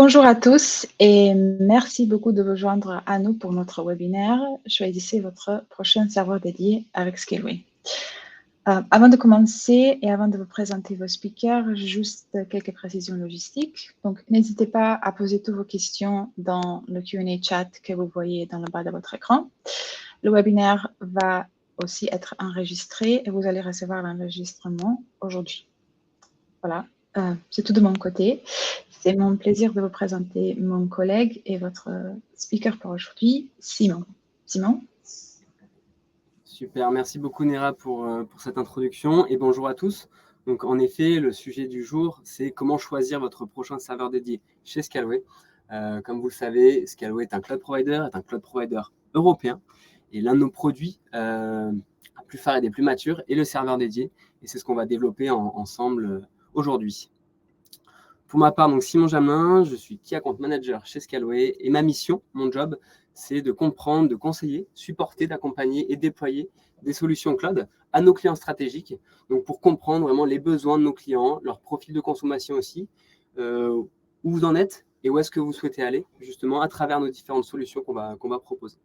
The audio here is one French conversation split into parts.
Bonjour à tous et merci beaucoup de vous joindre à nous pour notre webinaire. Choisissez votre prochain serveur dédié avec Scaleway. Avant de commencer et avant de vous présenter vos speakers, juste quelques précisions logistiques. Donc, n'hésitez pas à poser toutes vos questions dans le Q&A chat que vous voyez dans le bas de votre écran. Le webinaire va aussi être enregistré et vous allez recevoir l'enregistrement aujourd'hui. Voilà, c'est tout de mon côté. C'est mon plaisir de vous présenter mon collègue et votre speaker pour aujourd'hui, Simon. Simon? Super, merci beaucoup Néra pour cette introduction et bonjour à tous. Donc en effet, le sujet du jour, c'est comment choisir votre prochain serveur dédié chez Scaleway. Comme vous le savez, Scaleway est un cloud provider européen et l'un de nos produits plus phares et des plus matures est le serveur dédié et c'est ce qu'on va développer ensemble aujourd'hui. Pour ma part, donc Simon Jamin, je suis Key Account Manager chez Scaleway et ma mission, mon job, c'est de comprendre, de conseiller, supporter, d'accompagner et déployer des solutions cloud à nos clients stratégiques. Donc pour comprendre vraiment les besoins de nos clients, leur profil de consommation aussi, où vous en êtes et où est-ce que vous souhaitez aller justement à travers nos différentes solutions qu'on va proposer.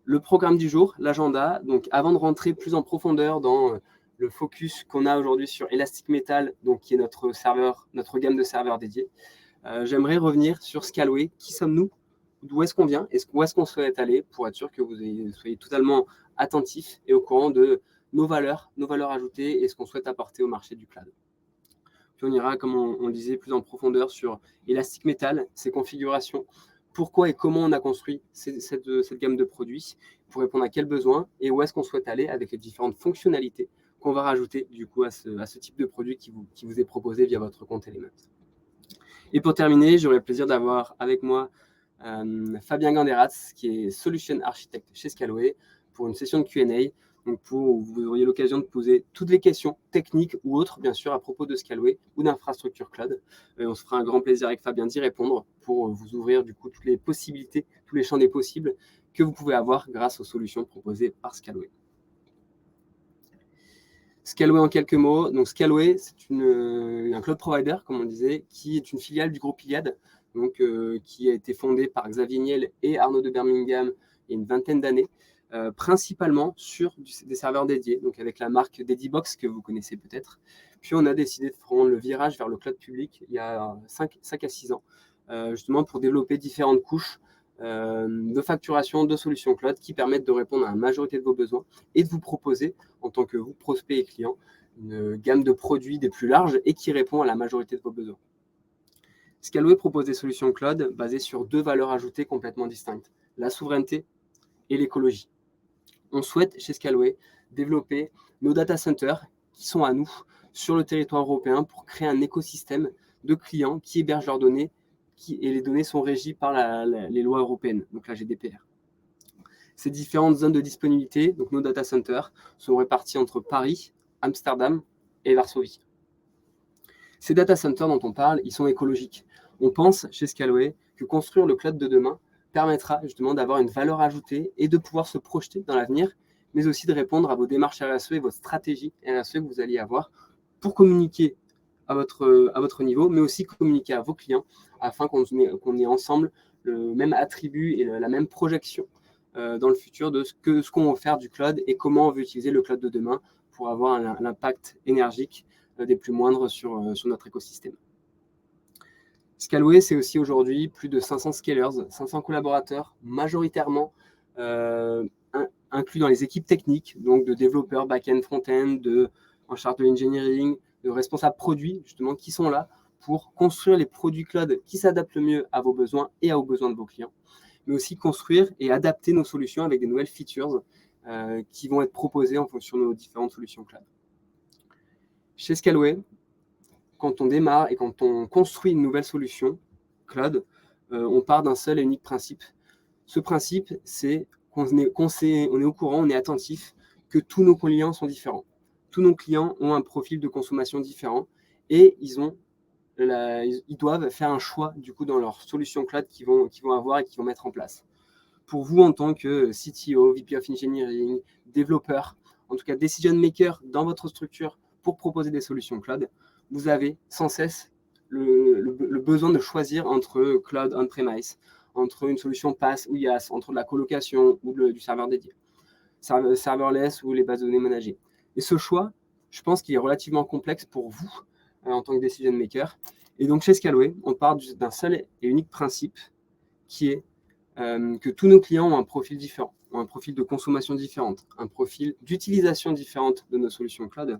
Le programme du jour, l'agenda. Donc avant de rentrer plus en profondeur dans le focus qu'on a aujourd'hui sur Elastic Metal, donc qui est notre gamme de serveurs dédiés. J'aimerais revenir sur Scaleway. Qui sommes-nous? D'où est-ce qu'on vient? Où est-ce qu'on souhaite aller? Pour être sûr que vous soyez totalement attentifs et au courant de nos valeurs ajoutées et ce qu'on souhaite apporter au marché du cloud. Puis on ira, comme on le disait, plus en profondeur sur Elastic Metal, ses configurations, pourquoi et comment on a construit cette gamme de produits, pour répondre à quels besoins et où est-ce qu'on souhaite aller avec les différentes fonctionnalités qu'on va rajouter du coup à ce type de produit qui vous est proposé via votre compte Element. Et pour terminer, j'aurai le plaisir d'avoir avec moi Fabien Ganderatz, qui est Solution Architect chez Scaleway, pour une session de Q&A, donc vous auriez l'occasion de poser toutes les questions techniques ou autres, bien sûr, à propos de Scaleway ou d'infrastructure cloud. Et on se fera un grand plaisir avec Fabien d'y répondre pour vous ouvrir du coup toutes les possibilités, tous les champs des possibles que vous pouvez avoir grâce aux solutions proposées par Scaleway. Scaleway en quelques mots. Donc Scaleway, c'est un cloud provider, comme on disait, qui est une filiale du groupe Iliad, donc, qui a été fondé par Xavier Niel et Arnaud de Birmingham il y a une vingtaine d'années, principalement sur des serveurs dédiés, donc avec la marque Dedibox que vous connaissez peut-être. Puis on a décidé de prendre le virage vers le cloud public il y a 5 à 6 ans, justement pour développer différentes couches de facturation, de solutions cloud qui permettent de répondre à la majorité de vos besoins et de vous proposer, en tant que vous, prospect et client, une gamme de produits des plus larges et qui répond à la majorité de vos besoins. Scaleway propose des solutions cloud basées sur deux valeurs ajoutées complètement distinctes, la souveraineté et l'écologie. On souhaite, chez Scaleway, développer nos data centers qui sont à nous sur le territoire européen pour créer un écosystème de clients qui hébergent leurs données et les données sont régies par les lois européennes, donc la GDPR. Ces différentes zones de disponibilité, donc nos data centers, sont répartis entre Paris, Amsterdam et Varsovie. Ces data centers dont on parle, ils sont écologiques. On pense chez Scaleway que construire le cloud de demain permettra justement d'avoir une valeur ajoutée et de pouvoir se projeter dans l'avenir, mais aussi de répondre à vos démarches RSE et votre stratégie RSE que vous allez avoir pour communiquer à votre niveau, mais aussi communiquer à vos clients afin qu'on ait ensemble le même attribut et la même projection dans le futur de ce qu'on va faire du cloud et comment on veut utiliser le cloud de demain pour avoir l'impact énergique des plus moindres sur notre écosystème. Scaleway, c'est aussi aujourd'hui plus de 500 scalers, 500 collaborateurs, majoritairement inclus dans les équipes techniques, donc de développeurs back-end, front-end, en charge de l'engineering, de responsables produits, justement, qui sont là pour construire les produits cloud qui s'adaptent le mieux à vos besoins et aux besoins de vos clients, mais aussi construire et adapter nos solutions avec des nouvelles features qui vont être proposées en fonction de nos différentes solutions cloud. Chez Scaleway, quand on démarre et quand on construit une nouvelle solution cloud, on part d'un seul et unique principe. Ce principe, c'est qu'on est au courant, on est attentif que tous nos clients sont différents. Tous nos clients ont un profil de consommation différent et ils doivent faire un choix du coup dans leur solution cloud qu'ils vont avoir et qu'ils vont mettre en place. Pour vous, en tant que CTO, VP of Engineering, développeur, en tout cas decision maker dans votre structure pour proposer des solutions cloud, vous avez sans cesse le besoin de choisir entre cloud on-premise, entre une solution PaaS ou IaaS, entre de la colocation ou du serveur dédié, serverless ou les bases de données managées. Et ce choix, je pense qu'il est relativement complexe pour vous en tant que decision maker. Et donc chez Scalway, on part d'un seul et unique principe qui est que tous nos clients ont un profil différent, ont un profil de consommation différente, un profil d'utilisation différente de nos solutions cloud,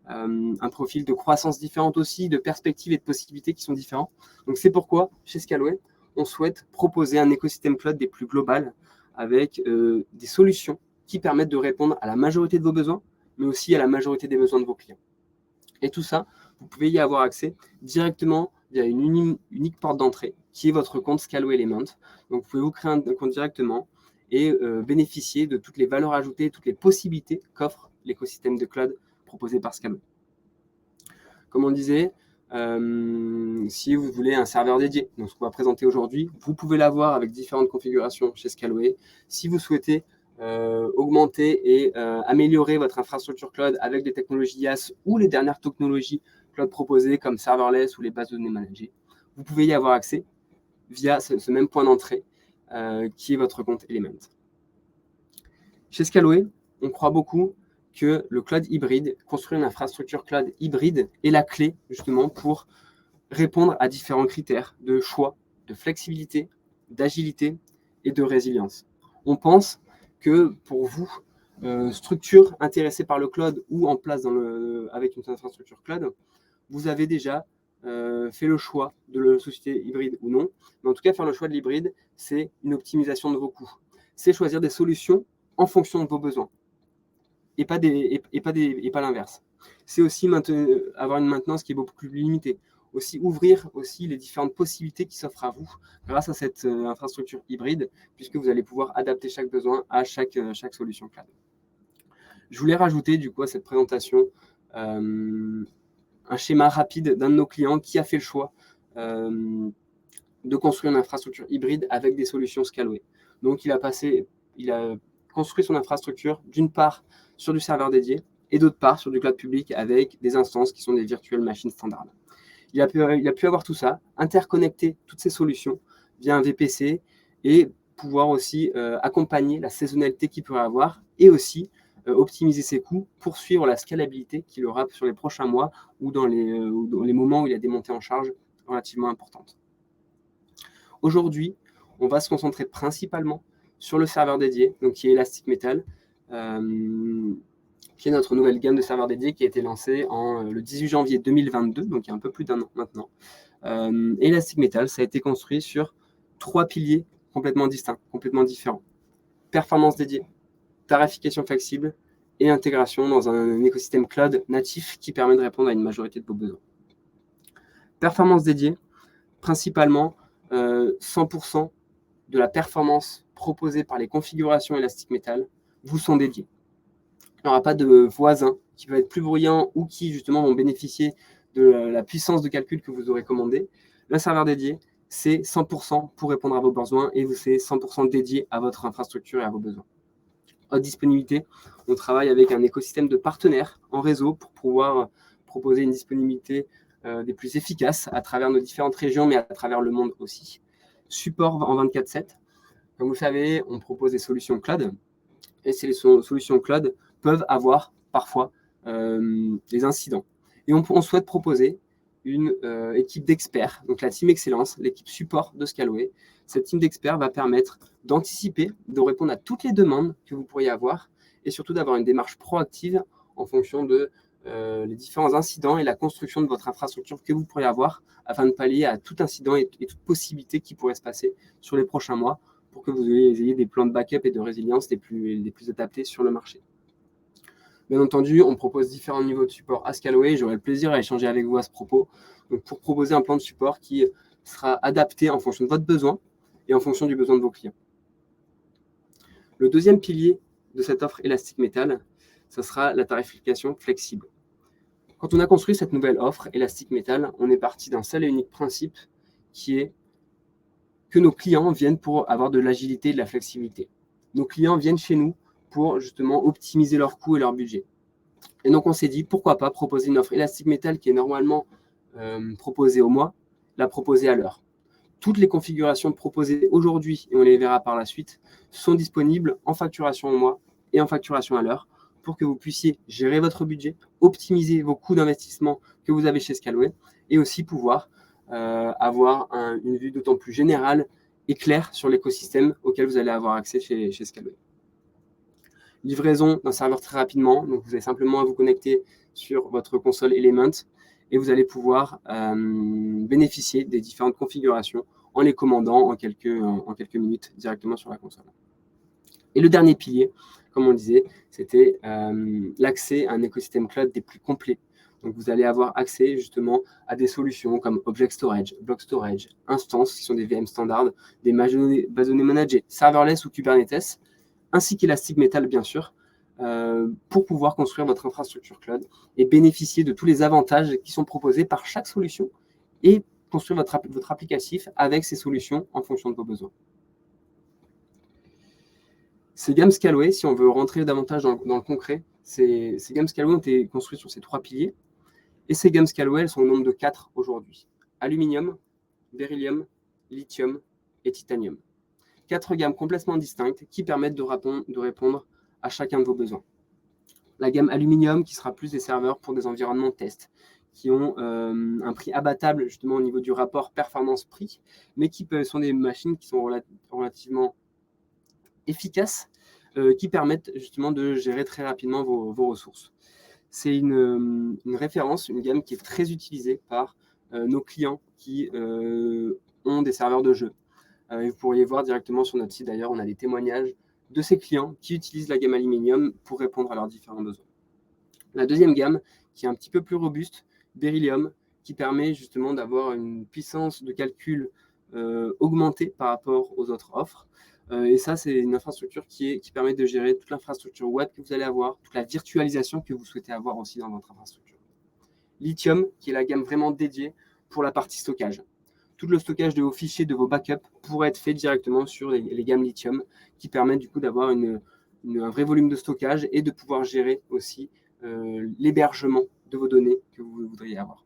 un profil de croissance différente aussi, de perspectives et de possibilités qui sont différents. Donc c'est pourquoi, chez Scalway, on souhaite proposer un écosystème cloud des plus global avec des solutions qui permettent de répondre à la majorité de vos besoins, mais aussi à la majorité des besoins de vos clients. Et tout ça, vous pouvez y avoir accès directement via une unique porte d'entrée qui est votre compte Scalway Element. Donc vous pouvez vous créer un compte directement et bénéficier de toutes les valeurs ajoutées, toutes les possibilités qu'offre l'écosystème de cloud proposé par Scalway. Comme on disait, si vous voulez un serveur dédié, donc ce qu'on va présenter aujourd'hui, vous pouvez l'avoir avec différentes configurations chez Scalway. Si vous souhaitez augmenter et améliorer votre infrastructure cloud avec des technologies IaaS ou les dernières technologies cloud proposées comme serverless ou les bases de données managées, vous pouvez y avoir accès via ce même point d'entrée qui est votre compte Element. Chez Scalway, on croit beaucoup que le cloud hybride, construire une infrastructure cloud hybride est la clé justement pour répondre à différents critères de choix, de flexibilité, d'agilité et de résilience. On pense que pour vous, structure intéressée par le cloud ou en place avec une infrastructure cloud, vous avez déjà fait le choix de la société hybride ou non. Mais en tout cas, faire le choix de l'hybride, c'est une optimisation de vos coûts. C'est choisir des solutions en fonction de vos besoins et pas l'inverse. C'est aussi avoir une maintenance qui est beaucoup plus limitée. Aussi ouvrir aussi les différentes possibilités qui s'offrent à vous grâce à cette infrastructure hybride, puisque vous allez pouvoir adapter chaque besoin à chaque solution cloud. Je voulais rajouter du coup à cette présentation un schéma rapide d'un de nos clients qui a fait le choix de construire une infrastructure hybride avec des solutions Scalway. Donc il a construit son infrastructure d'une part sur du serveur dédié et d'autre part sur du cloud public avec des instances qui sont des virtual machines standards. Il a pu avoir tout ça, interconnecter toutes ces solutions via un VPC et pouvoir aussi accompagner la saisonnalité qu'il pourrait avoir et aussi optimiser ses coûts pour suivre la scalabilité qu'il aura sur les prochains mois ou dans les moments où il a des montées en charge relativement importantes. Aujourd'hui, on va se concentrer principalement sur le serveur dédié, donc qui est Elastic Metal, qui est notre nouvelle gamme de serveurs dédiés qui a été lancée le 18 janvier 2022, donc il y a un peu plus d'un an maintenant. Elastic Metal, ça a été construit sur 3 piliers complètement distincts, complètement différents. Performance dédiée, tarification flexible et intégration dans un écosystème cloud natif qui permet de répondre à une majorité de vos besoins. Performance dédiée, principalement 100% de la performance proposée par les configurations Elastic Metal vous sont dédiées. Il n'y aura pas de voisins qui peuvent être plus bruyants ou qui justement vont bénéficier de la puissance de calcul que vous aurez commandé. Le serveur dédié, c'est 100% pour répondre à vos besoins et c'est 100% dédié à votre infrastructure et à vos besoins. Haute disponibilité, on travaille avec un écosystème de partenaires en réseau pour pouvoir proposer une disponibilité des plus efficaces à travers nos différentes régions, mais à travers le monde aussi. Support en 24/7. Comme vous le savez, on propose des solutions cloud et ces solutions cloud peuvent avoir parfois des incidents. Et on souhaite proposer une équipe d'experts, donc la team excellence, l'équipe support de Scalway. Cette team d'experts va permettre d'anticiper, de répondre à toutes les demandes que vous pourriez avoir et surtout d'avoir une démarche proactive en fonction de les différents incidents et la construction de votre infrastructure que vous pourriez avoir afin de pallier à tout incident et toute possibilité qui pourrait se passer sur les prochains mois pour que vous ayez des plans de backup et de résilience les plus adaptés sur le marché. Bien entendu, on propose différents niveaux de support à Scalway. J'aurai le plaisir à échanger avec vous à ce propos. Donc, pour proposer un plan de support qui sera adapté en fonction de votre besoin et en fonction du besoin de vos clients. Le deuxième pilier de cette offre Elastic Metal, ce sera la tarification flexible. Quand on a construit cette nouvelle offre Elastic Metal, on est parti d'un seul et unique principe qui est que nos clients viennent pour avoir de l'agilité et de la flexibilité. Nos clients viennent chez nous pour justement optimiser leurs coûts et leur budget. Et donc on s'est dit, pourquoi pas proposer une offre Elastic Metal qui est normalement proposée au mois, la proposer à l'heure. Toutes les configurations proposées aujourd'hui, et on les verra par la suite, sont disponibles en facturation au mois et en facturation à l'heure pour que vous puissiez gérer votre budget, optimiser vos coûts d'investissement que vous avez chez Scalway et aussi pouvoir avoir une vue d'autant plus générale et claire sur l'écosystème auquel vous allez avoir accès chez Scalway. Livraison d'un serveur très rapidement, donc vous avez simplement à vous connecter sur votre console Element et vous allez pouvoir bénéficier des différentes configurations en les commandant en quelques minutes directement sur la console. Et le dernier pilier, comme on disait, c'était l'accès à un écosystème cloud des plus complets. Donc vous allez avoir accès justement à des solutions comme Object Storage, Block Storage, Instance, qui sont des VM standards, des bases de données managées, serverless ou Kubernetes, ainsi qu'Elastic Metal bien sûr, pour pouvoir construire votre infrastructure cloud et bénéficier de tous les avantages qui sont proposés par chaque solution et construire votre applicatif avec ces solutions en fonction de vos besoins. Ces gammes Scalway, si on veut rentrer davantage dans le concret, ces gammes Scalway ont été construites sur ces 3 piliers. Et ces gammes Scalway, elles sont au nombre de 4 aujourd'hui. Aluminium, beryllium, lithium et titanium. 4 gammes complètement distinctes qui permettent de répondre à chacun de vos besoins. La gamme aluminium qui sera plus des serveurs pour des environnements test, qui ont un prix abattable justement au niveau du rapport performance-prix, mais qui sont des machines qui sont relativement efficaces, qui permettent justement de gérer très rapidement vos ressources. C'est une référence, une gamme qui est très utilisée par nos clients qui ont des serveurs de jeu. Et vous pourriez voir directement sur notre site, d'ailleurs, on a des témoignages de ces clients qui utilisent la gamme aluminium pour répondre à leurs différents besoins. La deuxième gamme, qui est un petit peu plus robuste, beryllium, qui permet justement d'avoir une puissance de calcul augmentée par rapport aux autres offres. Et ça, c'est une infrastructure qui permet de gérer toute l'infrastructure web que vous allez avoir, toute la virtualisation que vous souhaitez avoir aussi dans votre infrastructure. Lithium, qui est la gamme vraiment dédiée pour la partie stockage. Tout le stockage de vos fichiers, de vos backups, pourrait être fait directement sur les gammes lithium, qui permettent du coup d'avoir un vrai volume de stockage et de pouvoir gérer aussi l'hébergement de vos données que vous voudriez avoir.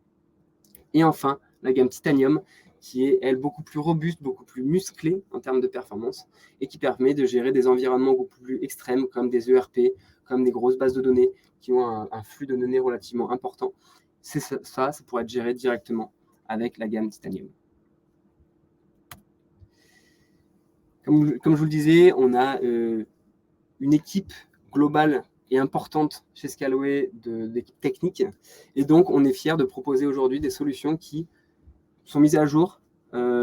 Et enfin, la gamme titanium, qui est, elle, beaucoup plus robuste, beaucoup plus musclée en termes de performance, et qui permet de gérer des environnements beaucoup plus extrêmes, comme des ERP, comme des grosses bases de données, qui ont un flux de données relativement important. Ça pourrait être géré directement avec la gamme titanium. Comme je vous le disais, on a une équipe globale et importante chez Scalway d'équipe technique. Et donc, on est fiers de proposer aujourd'hui des solutions qui sont mises à jour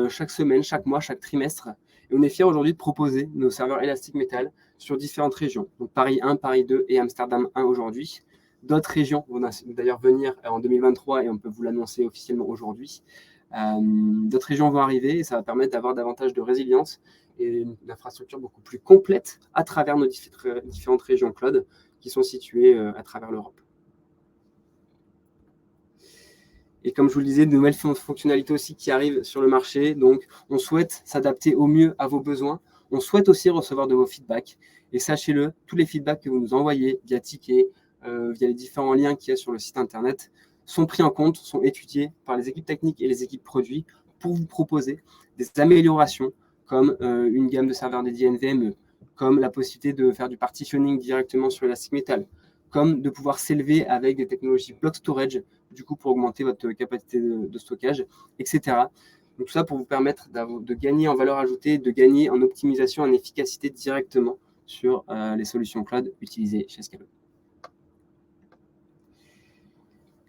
chaque semaine, chaque mois, chaque trimestre. Et on est fiers aujourd'hui de proposer nos serveurs Elastic Metal sur différentes régions. Donc Paris 1, Paris 2 et Amsterdam 1 aujourd'hui. D'autres régions vont d'ailleurs venir en 2023 et on peut vous l'annoncer officiellement aujourd'hui. D'autres régions vont arriver et ça va permettre d'avoir davantage de résilience et une infrastructure beaucoup plus complète à travers nos différentes régions cloud qui sont situées à travers l'Europe. Et comme je vous le disais, de nouvelles fonctionnalités aussi qui arrivent sur le marché. Donc, on souhaite s'adapter au mieux à vos besoins. On souhaite aussi recevoir de vos feedbacks. Et sachez-le, tous les feedbacks que vous nous envoyez via ticket, via les différents liens qu'il y a sur le site internet, sont pris en compte, sont étudiés par les équipes techniques et les équipes produits pour vous proposer des améliorations comme une gamme de serveurs dédiés NVMe, comme la possibilité de faire du partitioning directement sur Elastic Metal, comme de pouvoir s'élever avec des technologies block storage, du coup pour augmenter votre capacité de stockage, etc. Donc tout ça pour vous permettre de gagner en valeur ajoutée, de gagner en optimisation, en efficacité directement sur les solutions cloud utilisées chez Scalway.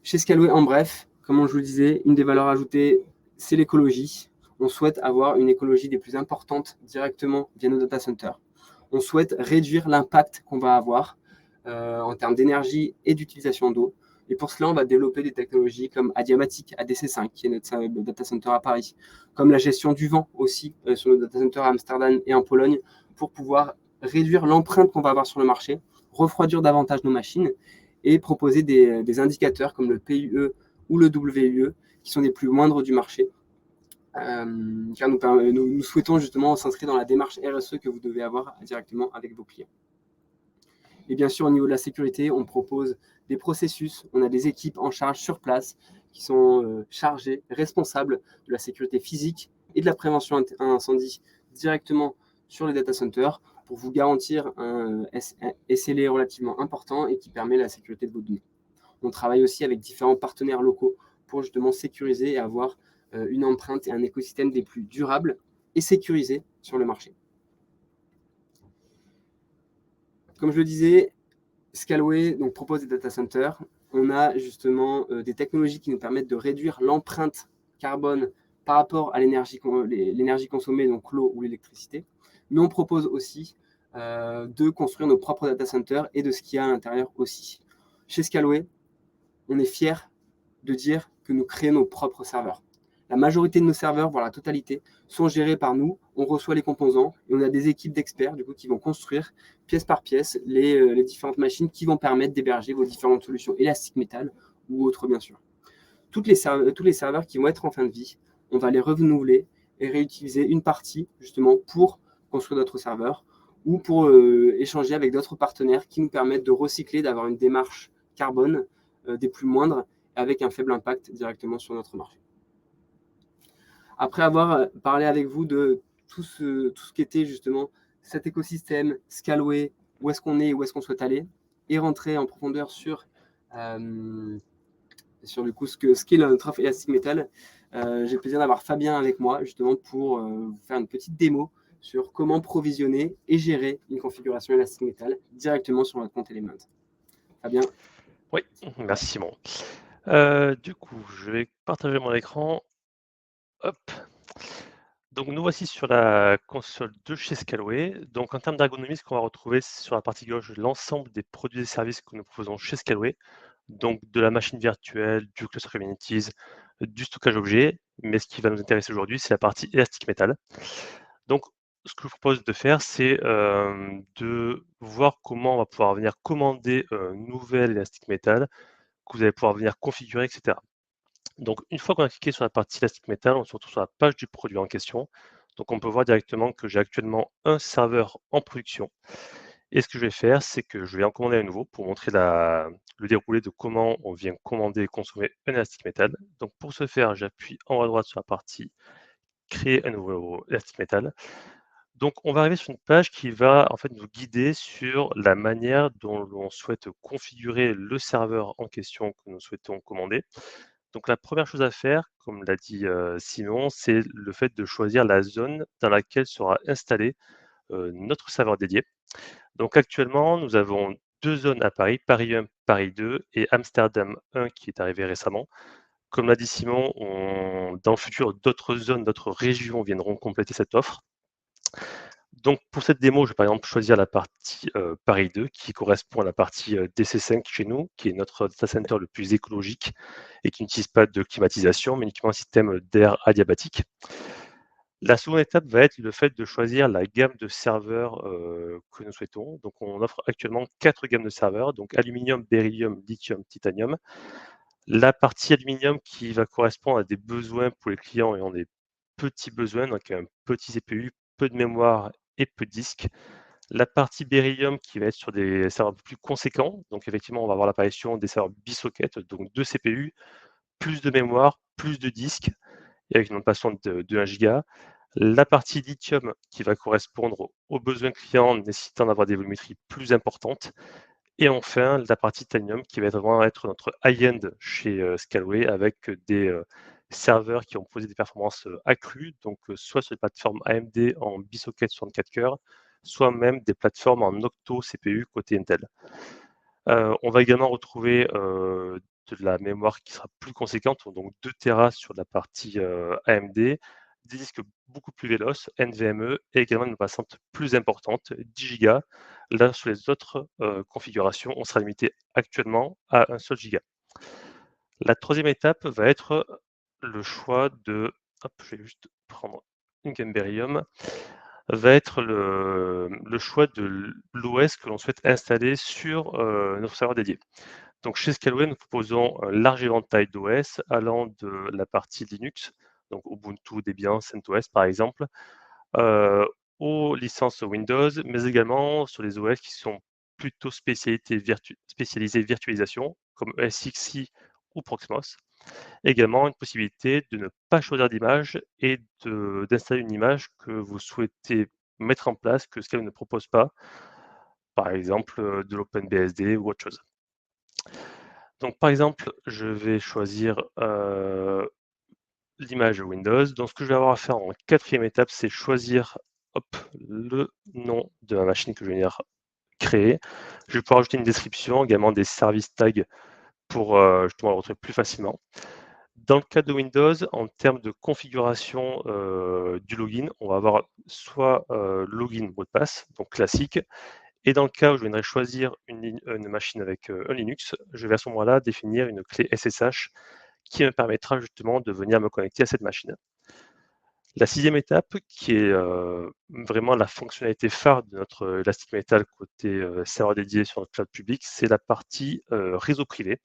Chez Scalway, en bref, comme je vous le disais, une des valeurs ajoutées, c'est l'écologie. On souhaite avoir une écologie des plus importantes directement via nos data centers. On souhaite réduire l'impact qu'on va avoir en termes d'énergie et d'utilisation d'eau. Et pour cela, on va développer des technologies comme Adiamatic, ADC5, qui est notre data center à Paris, comme la gestion du vent aussi sur nos data centers à Amsterdam et en Pologne, pour pouvoir réduire l'empreinte qu'on va avoir sur le marché, refroidir davantage nos machines et proposer des indicateurs comme le PUE ou le WUE, qui sont les plus moindres du marché. Car nous souhaitons justement s'inscrire dans la démarche RSE que vous devez avoir directement avec vos clients. Et bien sûr, au niveau de la sécurité, on propose des processus, on a des équipes en charge sur place qui sont chargés, responsables de la sécurité physique et de la prévention incendie directement sur les data centers pour vous garantir un SLA relativement important et qui permet la sécurité de vos données. On travaille aussi avec différents partenaires locaux pour justement sécuriser et avoir une empreinte et un écosystème des plus durables et sécurisés sur le marché. Comme je le disais, Scaleway donc, propose des data centers. On a justement des technologies qui nous permettent de réduire l'empreinte carbone par rapport à l'énergie consommée, donc l'eau ou l'électricité. Mais on propose aussi de construire nos propres data centers et de ce qu'il y a à l'intérieur aussi. Chez Scaleway, on est fiers de dire que nous créons nos propres serveurs. La majorité de nos serveurs, voire la totalité, sont gérés par nous. On reçoit les composants et on a des équipes d'experts du coup, qui vont construire pièce par pièce les différentes machines qui vont permettre d'héberger vos différentes solutions Elastic Metal ou autres bien sûr. Tous les serveurs qui vont être en fin de vie, on va les renouveler et réutiliser une partie justement pour construire d'autres serveurs ou pour échanger avec d'autres partenaires qui nous permettent de recycler, d'avoir une démarche carbone des plus moindres avec un faible impact directement sur notre marché. Après avoir parlé avec vous de tout ce qui était justement cet écosystème, Scaleway, où est-ce qu'on est, où est-ce qu'on souhaite aller, et rentrer en profondeur sur du coup ce qu'est notre offre Elastic Metal, j'ai le plaisir d'avoir Fabien avec moi justement pour vous faire une petite démo sur comment provisionner et gérer une configuration Elastic Metal directement sur votre compte Element. Fabien. Oui, merci Simon. Du coup, je vais partager mon écran. Hop. Donc nous voici sur la console de chez Scaleway. Donc en termes d'ergonomie, ce qu'on va retrouver sur la partie gauche, l'ensemble des produits et services que nous proposons chez Scaleway. Donc de la machine virtuelle, du cluster Kubernetes, du stockage objet. Mais ce qui va nous intéresser aujourd'hui, c'est la partie Elastic Metal. Donc ce que je vous propose de faire, c'est de voir comment on va pouvoir venir commander un nouvel Elastic Metal que vous allez pouvoir venir configurer, etc. Donc, une fois qu'on a cliqué sur la partie Elastic Metal, on se retrouve sur la page du produit en question. Donc, on peut voir directement que j'ai actuellement un serveur en production. Et ce que je vais faire, c'est que je vais en commander un nouveau pour montrer le déroulé de comment on vient commander et consommer un Elastic Metal. Donc, pour ce faire, j'appuie en haut à droite sur la partie Créer un nouveau Elastic Metal. Donc, on va arriver sur une page qui va en fait nous guider sur la manière dont l'on souhaite configurer le serveur en question que nous souhaitons commander. Donc la première chose à faire, comme l'a dit Simon, c'est le fait de choisir la zone dans laquelle sera installé notre serveur dédié. Donc actuellement, nous avons deux zones à Paris, Paris 1, Paris 2 et Amsterdam 1 qui est arrivé récemment. Comme l'a dit Simon, dans le futur, d'autres zones, d'autres régions viendront compléter cette offre. Donc pour cette démo, je vais par exemple choisir la partie Paris 2 qui correspond à la partie DC5 chez nous, qui est notre data center le plus écologique et qui n'utilise pas de climatisation, mais uniquement un système d'air adiabatique. La seconde étape va être le fait de choisir la gamme de serveurs que nous souhaitons. Donc on offre actuellement 4 gammes de serveurs, donc aluminium, beryllium, lithium, titanium. La partie aluminium qui va correspondre à des besoins pour les clients ayant des petits besoins, donc un petit CPU, peu de mémoire et peu de disque. La partie beryllium qui va être sur des serveurs un peu plus conséquents. Donc effectivement, on va avoir l'apparition des serveurs bisocket, donc 2 CPU, plus de mémoire, plus de disque, et avec une bande passante de 1 Go. La partie lithium qui va correspondre aux besoins clients nécessitant d'avoir des volumétries plus importantes. Et enfin, la partie titanium qui va vraiment être notre high-end chez Scaleway avec des serveurs qui ont posé des performances accrues, donc soit sur les plateformes AMD en bisocket 64 cœurs, soit même des plateformes en octo CPU côté Intel. On va également retrouver de la mémoire qui sera plus conséquente, donc 2 Tera sur la partie AMD, des disques beaucoup plus véloces, NVMe, et également une passante plus importante, 10 Go. Là, sur les autres configurations, on sera limité actuellement à un seul giga. La troisième étape va être le choix de, hop, je vais juste prendre une gamme Beryllium, va être le choix de l'OS que l'on souhaite installer sur notre serveur dédié. Donc chez Scaleway, nous proposons un large éventail d'OS allant de la partie Linux, donc Ubuntu, Debian, CentOS par exemple, aux licences Windows, mais également sur les OS qui sont plutôt spécialisés virtualisation, comme SXI ou Proxmox. Également, une possibilité de ne pas choisir d'image et d'installer une image que vous souhaitez mettre en place, que Scaleway ne propose pas, par exemple de l'OpenBSD ou autre chose. Donc par exemple, je vais choisir l'image Windows. Donc ce que je vais avoir à faire en quatrième étape, c'est choisir le nom de la machine que je vais venir créer. Je vais pouvoir ajouter une description, également des services tags pour justement le retrouver plus facilement. Dans le cas de Windows, en termes de configuration du login, on va avoir soit login mot de passe, donc classique, et dans le cas où je viendrai choisir une machine avec un Linux, je vais à ce moment-là définir une clé SSH qui me permettra justement de venir me connecter à cette machine. La sixième étape, qui est vraiment la fonctionnalité phare de notre Elastic Metal côté serveur dédié sur notre cloud public, c'est la partie réseau privé.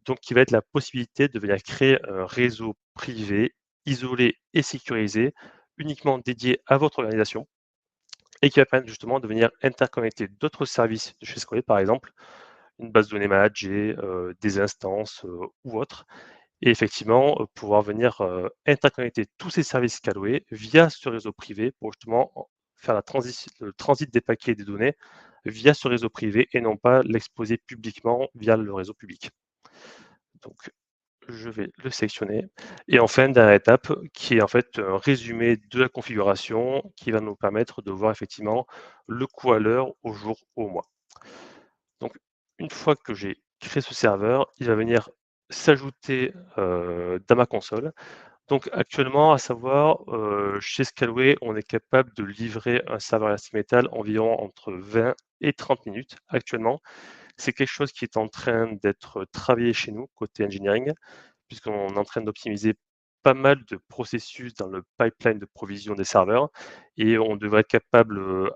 Donc, qui va être la possibilité de venir créer un réseau privé, isolé et sécurisé, uniquement dédié à votre organisation, et qui va permettre justement de venir interconnecter d'autres services de chez Scaleway, par exemple une base de données managée, des instances ou autres, et effectivement pouvoir venir interconnecter tous ces services Scaleway via ce réseau privé pour justement faire le transit des paquets et des données via ce réseau privé et non pas l'exposer publiquement via le réseau public. Donc, je vais le sélectionner. Et enfin, dernière étape, qui est en fait un résumé de la configuration qui va nous permettre de voir effectivement le coût à l'heure, au jour, au mois. Donc, une fois que j'ai créé ce serveur, il va venir s'ajouter dans ma console. Donc actuellement, à savoir, chez Scaleway, on est capable de livrer un serveur Elastic Metal environ entre 20 et 30 minutes actuellement. C'est quelque chose qui est en train d'être travaillé chez nous, côté engineering, puisqu'on est en train d'optimiser pas mal de processus dans le pipeline de provision des serveurs et on devrait être capable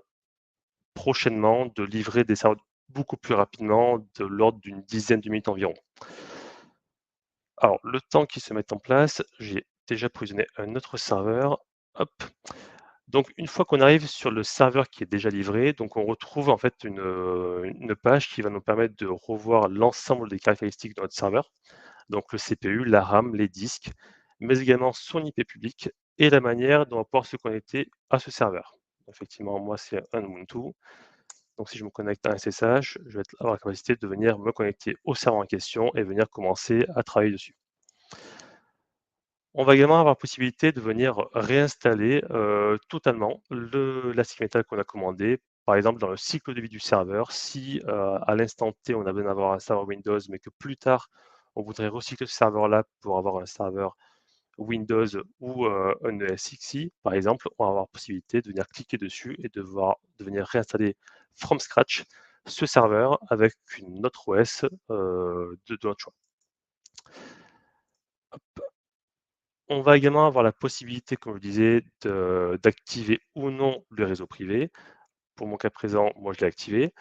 prochainement de livrer des serveurs beaucoup plus rapidement, de l'ordre d'une dizaine de minutes environ. Alors, le temps qui se met en place, j'ai déjà provisionné un autre serveur. Hop. Donc, une fois qu'on arrive sur le serveur qui est déjà livré, donc on retrouve en fait une page qui va nous permettre de revoir l'ensemble des caractéristiques de notre serveur. Donc le CPU, la RAM, les disques, mais également son IP public et la manière dont on va pouvoir se connecter à ce serveur. Effectivement, moi, c'est un Ubuntu. Donc si je me connecte à un SSH, je vais avoir la capacité de venir me connecter au serveur en question et venir commencer à travailler dessus. On va également avoir la possibilité de venir réinstaller totalement l'Elastic Metal qu'on a commandé. Par exemple, dans le cycle de vie du serveur, si à l'instant T, on a besoin d'avoir un serveur Windows, mais que plus tard, on voudrait recycler ce serveur-là pour avoir un serveur Windows ou un ESXi, par exemple, on va avoir la possibilité de venir cliquer dessus et de venir réinstaller from scratch ce serveur avec une autre OS de notre choix. On va également avoir la possibilité, comme je disais, d'activer ou non le réseau privé. Pour mon cas présent, moi je l'ai activé.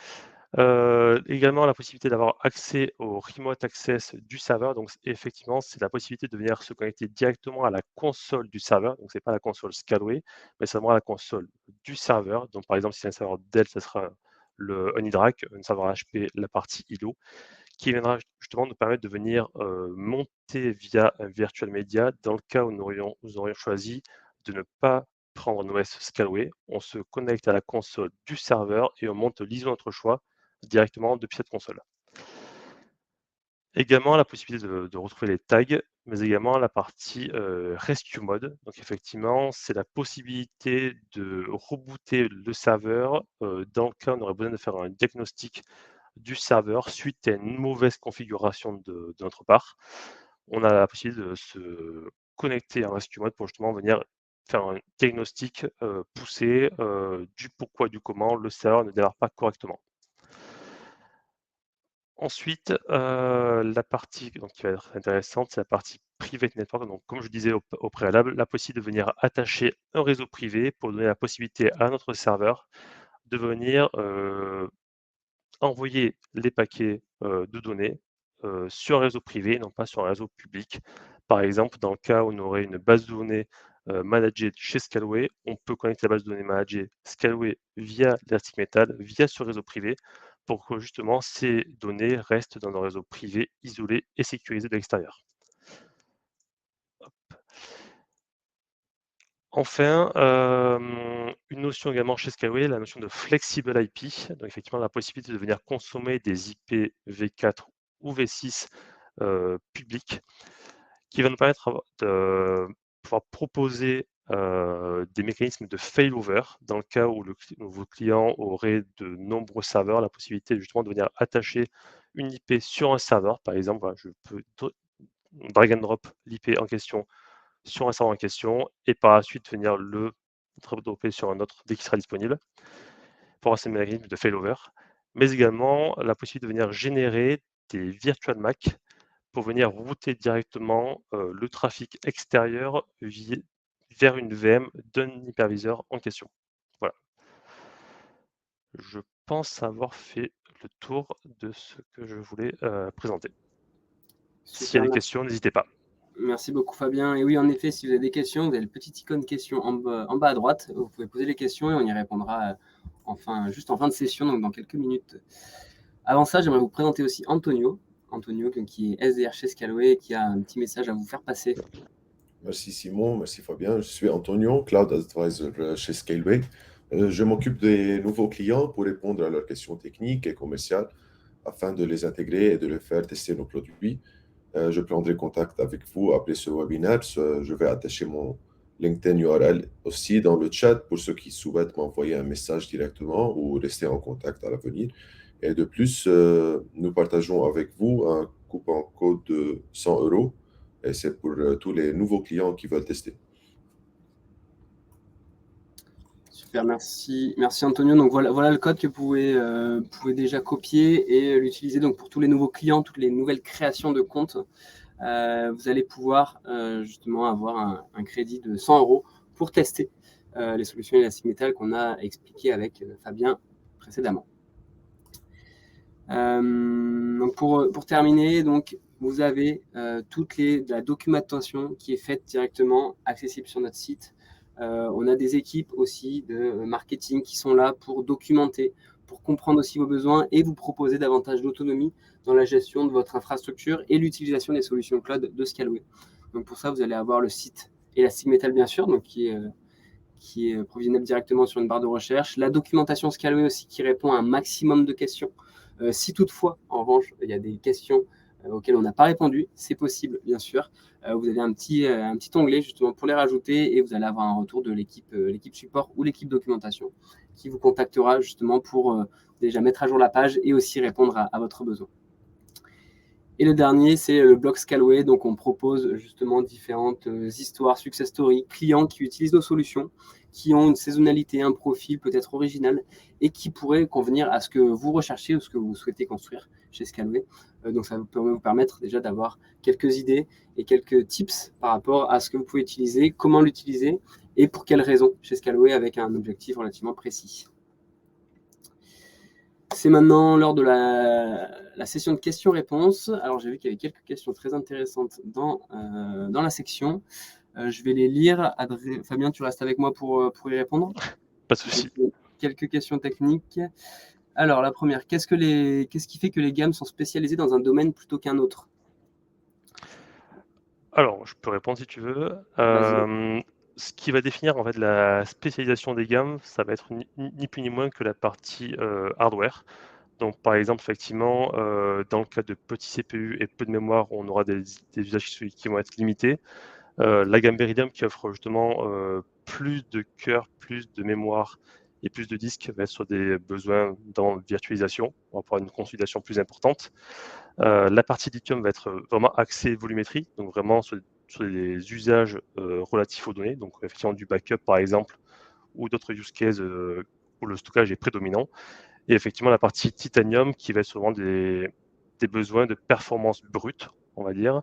Également la possibilité d'avoir accès au remote access du serveur. Donc effectivement, c'est la possibilité de venir se connecter directement à la console du serveur. Donc c'est pas la console Scaleway, mais c'est vraiment la console du serveur. Donc par exemple, si c'est un serveur Dell, ce sera un iDRAC, un serveur HP, la partie ILO qui viendra justement nous permettre de venir monter via un virtual media dans le cas où nous aurions choisi de ne pas prendre un OS Scaleway. On se connecte à la console du serveur et on monte l'ISO de notre choix directement depuis cette console. Également la possibilité de retrouver les tags, mais également la partie Rescue Mode. Donc effectivement, c'est la possibilité de rebooter le serveur dans le cas où on aurait besoin de faire un diagnostic du serveur suite à une mauvaise configuration de notre part. On a la possibilité de se connecter à Rescue Mode pour justement venir faire un diagnostic poussé du pourquoi, du comment le serveur ne démarre pas correctement. Ensuite, la partie donc, qui va être intéressante, c'est la partie private network. Donc, comme je disais au préalable, la possibilité de venir attacher un réseau privé pour donner la possibilité à notre serveur de venir envoyer les paquets de données sur un réseau privé, non pas sur un réseau public. Par exemple, dans le cas où on aurait une base de données managée chez Scaleway, on peut connecter la base de données managée Scaleway via Elastic Metal, via ce réseau privé, pour que justement ces données restent dans un réseau privé isolé et sécurisé de l'extérieur. Enfin, une notion également chez Scaleway, la notion de flexible IP. Donc effectivement, la possibilité de venir consommer des IP V4 ou V6 publics, qui va nous permettre de pouvoir proposer des mécanismes de failover dans le cas où vos clients auraient de nombreux serveurs, la possibilité justement de venir attacher une IP sur un serveur. Par exemple, voilà, je peux drag and drop l'IP en question sur un serveur en question et par la suite venir le dropper sur un autre dès qu'il sera disponible pour avoir ces mécanismes de failover, mais également la possibilité de venir générer des virtual MAC pour venir router directement le trafic extérieur vers une VM d'un hyperviseur en question. Voilà. Je pense avoir fait le tour de ce que je voulais présenter. S'il y a des questions, n'hésitez pas. Merci beaucoup Fabien. Et oui, en effet, si vous avez des questions, vous avez le petit icône question en bas à droite. Vous pouvez poser les questions et on y répondra juste en fin de session, donc dans quelques minutes. Avant ça, j'aimerais vous présenter aussi Antonio. Antonio, qui est SDR chez Scaleway et qui a un petit message à vous faire passer. Merci Simon, merci Fabien. Je suis Antonio, Cloud Advisor chez Scaleway. Je m'occupe des nouveaux clients pour répondre à leurs questions techniques et commerciales afin de les intégrer et de les faire tester nos produits. Je prendrai contact avec vous après ce webinaire. Je vais attacher mon LinkedIn URL aussi dans le chat pour ceux qui souhaitent m'envoyer un message directement ou rester en contact à l'avenir. Et de plus, nous partageons avec vous un coupon code de 100 €. Et c'est pour tous les nouveaux clients qui veulent tester. Super, merci Antonio. Donc voilà le code que vous pouvez déjà copier et l'utiliser donc pour tous les nouveaux clients, toutes les nouvelles créations de comptes. Vous allez pouvoir justement avoir un crédit de 100 € pour tester les solutions Elastic Metal qu'on a expliquées avec Fabien précédemment. Donc pour terminer, donc, vous avez la documentation qui est faite directement accessible sur notre site. On a des équipes aussi de marketing qui sont là pour documenter, pour comprendre aussi vos besoins et vous proposer davantage d'autonomie dans la gestion de votre infrastructure et l'utilisation des solutions cloud de Scaleway. Donc pour ça, vous allez avoir le site Elastic Metal, bien sûr, donc qui est provisionnable directement sur une barre de recherche. La documentation Scaleway aussi qui répond à un maximum de questions. Si toutefois, en revanche, il y a des questions auxquelles on n'a pas répondu, c'est possible, bien sûr. Vous avez un petit onglet justement pour les rajouter et vous allez avoir un retour de l'équipe support ou l'équipe documentation qui vous contactera justement pour déjà mettre à jour la page et aussi répondre à votre besoin. Et le dernier, c'est le blog Scaleway. Donc, on propose justement différentes histoires, success stories, clients qui utilisent nos solutions, qui ont une saisonnalité, un profil peut-être original et qui pourraient convenir à ce que vous recherchez ou ce que vous souhaitez construire chez Scaleway. Donc, ça peut vous permettre déjà d'avoir quelques idées et quelques tips par rapport à ce que vous pouvez utiliser, comment l'utiliser et pour quelles raisons chez Scaleway avec un objectif relativement précis. C'est maintenant l'heure de la session de questions-réponses. Alors, j'ai vu qu'il y avait quelques questions très intéressantes dans la section. Je vais les lire. Fabien, tu restes avec moi pour y répondre? Pas de souci. Quelques questions techniques. Alors, la première, qu'est-ce qui fait que les gammes sont spécialisées dans un domaine plutôt qu'un autre? Alors, je peux répondre si tu veux. Ce qui va définir en fait la spécialisation des gammes, ça va être ni plus ni moins que la partie hardware. Donc, par exemple, effectivement, dans le cas de petits CPU et peu de mémoire, on aura des usages qui vont être limités. La gamme Beridium qui offre justement plus de cœur, plus de mémoire et plus de disques va être sur des besoins dans virtualisation. On va avoir une consolidation plus importante. La partie lithium va être vraiment axée volumétrie, donc vraiment sur des usages relatifs aux données, donc effectivement du backup par exemple, ou d'autres use cases où le stockage est prédominant. Et effectivement la partie titanium qui va être souvent des besoins de performance brute, on va dire.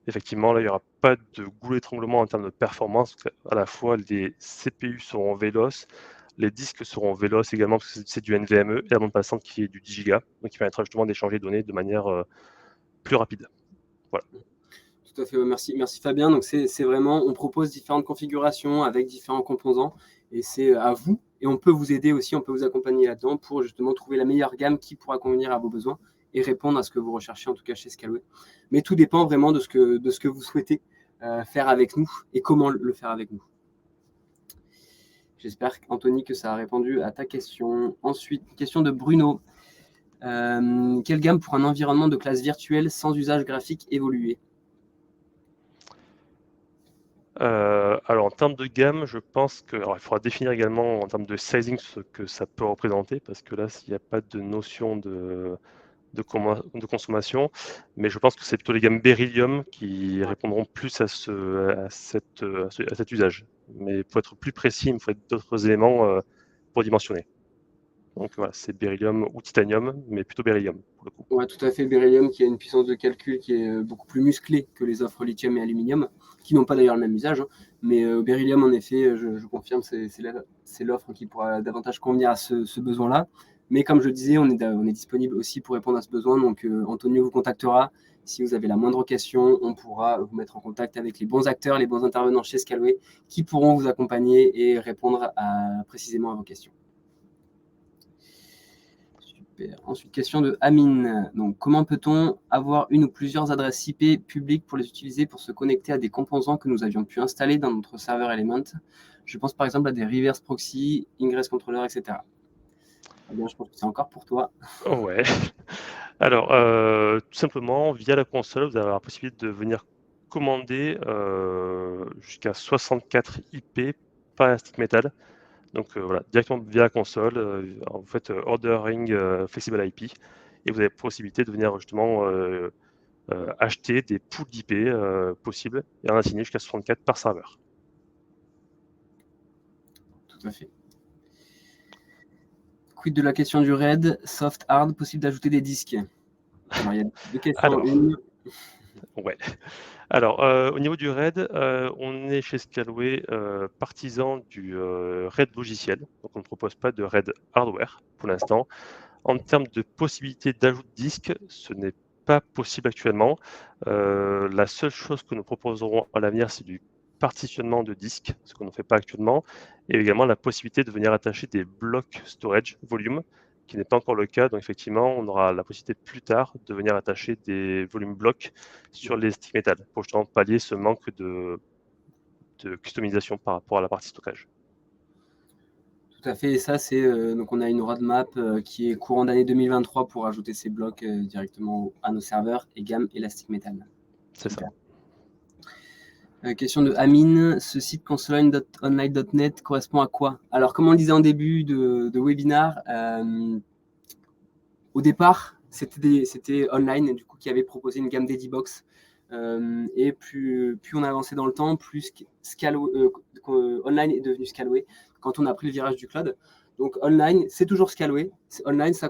Effectivement, là, il n'y aura pas de goulot d'étranglement en termes de performance. À la fois, les CPU seront véloces, les disques seront véloces également parce que c'est du NVMe et la bande passante qui est du 10 Go, donc qui permettra justement d'échanger les données de manière plus rapide. Voilà. Tout à fait, merci Fabien. Donc c'est vraiment, on propose différentes configurations avec différents composants et c'est à vous. Et on peut vous aider aussi, on peut vous accompagner là-dedans pour justement trouver la meilleure gamme qui pourra convenir à vos besoins et répondre à ce que vous recherchez en tout cas chez Scaleway. Mais tout dépend vraiment de ce que vous souhaitez faire avec nous et comment le faire avec nous. J'espère, Anthony, que ça a répondu à ta question. Ensuite, question de Bruno. Quelle gamme pour un environnement de classe virtuelle sans usage graphique évolué? Alors en termes de gamme, je pense que il faudra définir également en termes de sizing ce que ça peut représenter, parce que là, s'il n'y a pas de notion de consommation, mais je pense que c'est plutôt les gammes Beryllium qui répondront plus à cet usage. Mais pour être plus précis, il me faudrait d'autres éléments pour dimensionner. Donc voilà, c'est Beryllium ou Titanium, mais plutôt Beryllium pour le coup. Ouais, tout à fait. Beryllium qui a une puissance de calcul qui est beaucoup plus musclée que les offres lithium et aluminium, qui n'ont pas d'ailleurs le même usage. Mais Beryllium, en effet, je confirme, c'est l'offre qui pourra davantage convenir à ce besoin-là. Mais comme je disais, on est disponible aussi pour répondre à ce besoin. Donc Antonio vous contactera. Si vous avez la moindre question, on pourra vous mettre en contact avec les bons acteurs, les bons intervenants chez Scaleway qui pourront vous accompagner et répondre précisément à vos questions. Ensuite, question de Amine. Donc, comment peut-on avoir une ou plusieurs adresses IP publiques pour les utiliser pour se connecter à des composants que nous avions pu installer dans notre serveur Element? Je pense par exemple à des reverse proxy, ingress controller, etc. Eh bien, je pense que c'est encore pour toi. Ouais. Alors, tout simplement, via la console, vous avez la possibilité de venir commander jusqu'à 64 IP par Elastic Metal. Donc voilà, directement via la console, vous faites ordering flexible IP et vous avez la possibilité de venir justement acheter des pools d'IP possibles et en assigner jusqu'à 64 par serveur. Tout à fait. Quid de la question du RAID, soft, hard, possible d'ajouter des disques? Alors, il y a deux questions. Alors, ouais. Alors, au niveau du RAID, on est chez Scaleway partisan du RAID logiciel. Donc, on ne propose pas de RAID hardware pour l'instant. En termes de possibilité d'ajout de disque, ce n'est pas possible actuellement. La seule chose que nous proposerons à l'avenir, c'est du partitionnement de disques, ce qu'on ne fait pas actuellement, et également la possibilité de venir attacher des blocs storage volume, qui n'est pas encore le cas. Donc effectivement, on aura la possibilité plus tard de venir attacher des volumes blocs sur les stick metal pour justement pallier ce manque de customisation par rapport à la partie stockage. Tout à fait, et ça, c'est donc on a une roadmap qui est courant d'année 2023 pour ajouter ces blocs directement à nos serveurs et gamme Elastic Metal. C'est ça. Question de Amine, ce site consoleline.online.net correspond à quoi? Alors, comme on le disait en début de webinaire, au départ, c'était online, du coup, qui avait proposé une gamme d'Edibox. Et plus on a avancé dans le temps, plus online est devenu Scaleway quand on a pris le virage du cloud. Donc online, c'est toujours Scaleway. Online, ça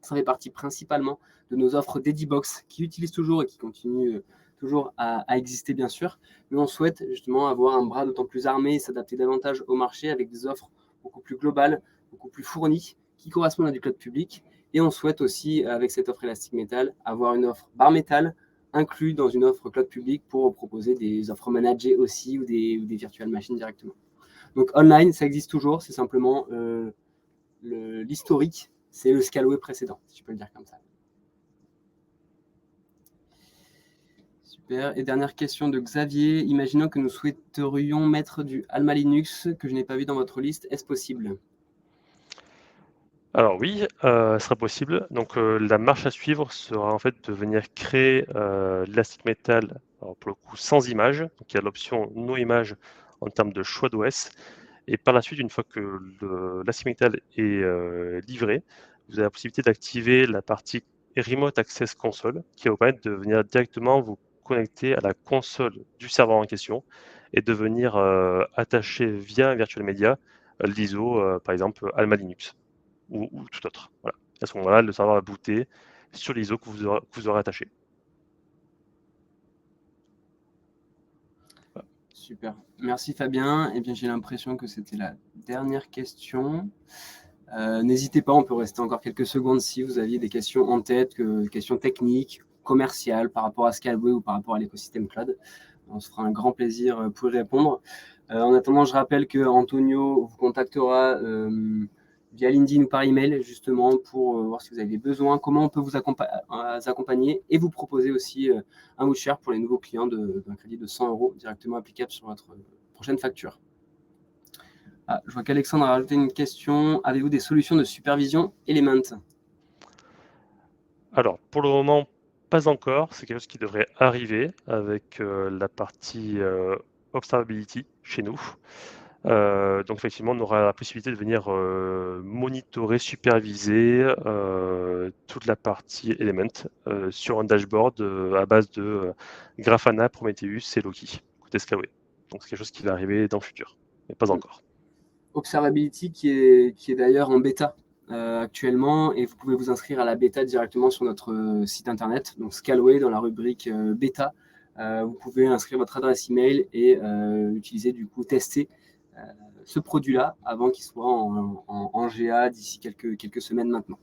fait partie principalement de nos offres d'Edibox qui utilisent toujours et qui continuent toujours à exister, bien sûr. Mais on souhaite justement avoir un bras d'autant plus armé et s'adapter davantage au marché avec des offres beaucoup plus globales, beaucoup plus fournies, qui correspondent à du cloud public. Et on souhaite aussi, avec cette offre Elastic Metal, avoir une offre bare metal inclus dans une offre cloud public pour proposer des offres managées aussi ou des virtual machines directement. Donc online, ça existe toujours, c'est simplement l'historique, c'est le Scaleway précédent, si je peux le dire comme ça. Super. Et dernière question de Xavier. Imaginons que nous souhaiterions mettre du Alma Linux que je n'ai pas vu dans votre liste. Est-ce possible? Alors oui, ce sera possible. Donc la marche à suivre sera en fait de venir créer l'Elastic Metal, alors pour le coup sans image. Donc il y a l'option no image en termes de choix d'OS. Et par la suite, une fois que l'Elastic Metal est livré, vous avez la possibilité d'activer la partie Remote Access Console qui va vous permettre de venir directement vous connecter à la console du serveur en question et de venir attacher via un virtual media l'ISO, par exemple Alma Linux ou tout autre. Voilà. À ce moment-là, le serveur va booter sur l'ISO que vous aurez attaché. Voilà. Super. Merci Fabien. Eh bien, j'ai l'impression que c'était la dernière question. N'hésitez pas, on peut rester encore quelques secondes si vous aviez des questions en tête, questions techniques, commerciales par rapport à Scaleway ou par rapport à l'écosystème cloud. On se fera un grand plaisir pour y répondre. En attendant, je rappelle que Antonio vous contactera via LinkedIn ou par email justement pour voir si vous avez des besoins, comment on peut vous accompagner et vous proposer aussi un voucher pour les nouveaux clients d'un crédit de 100 € directement applicable sur votre prochaine facture. Ah, je vois qu'Alexandre a rajouté une question. Avez-vous des solutions de supervision Element? Alors, pour le moment, pas encore. C'est quelque chose qui devrait arriver avec la partie Observability chez nous. Donc, effectivement, on aura la possibilité de venir monitorer, superviser toute la partie Element sur un dashboard à base de Grafana, Prometheus et Loki, côté Scaleway. Donc, c'est quelque chose qui va arriver dans le futur, mais pas encore. Observability qui est d'ailleurs en bêta actuellement, et vous pouvez vous inscrire à la bêta directement sur notre site internet, donc Scaleway dans la rubrique bêta. Vous pouvez inscrire votre adresse email et utiliser du coup tester ce produit-là avant qu'il soit en GA d'ici quelques semaines maintenant.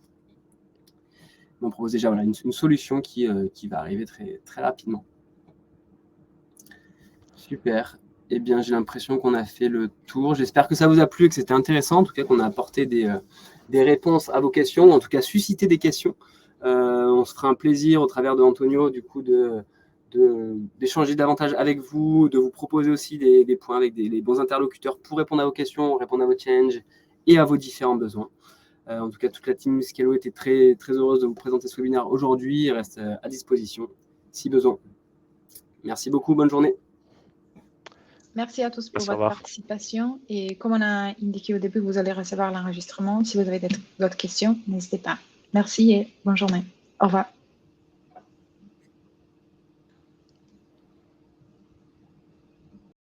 On propose déjà voilà, une solution qui va arriver très, très rapidement. Super. Eh bien, j'ai l'impression qu'on a fait le tour. J'espère que ça vous a plu et que c'était intéressant, en tout cas qu'on a apporté des réponses à vos questions, ou en tout cas suscité des questions. On se fera un plaisir au travers de Antonio, du coup, d'échanger davantage avec vous, de vous proposer aussi des points avec des bons interlocuteurs pour répondre à vos questions, répondre à vos challenges et à vos différents besoins. En tout cas, toute la team Scaleway était très, très heureuse de vous présenter ce webinaire aujourd'hui. Il reste à disposition si besoin. Merci beaucoup, bonne journée. Merci à tous pour Merci, au votre revoir. participation. Et comme on a indiqué au début, vous allez recevoir l'enregistrement. Si vous avez d'autres questions, n'hésitez pas. Merci et bonne journée. Au revoir.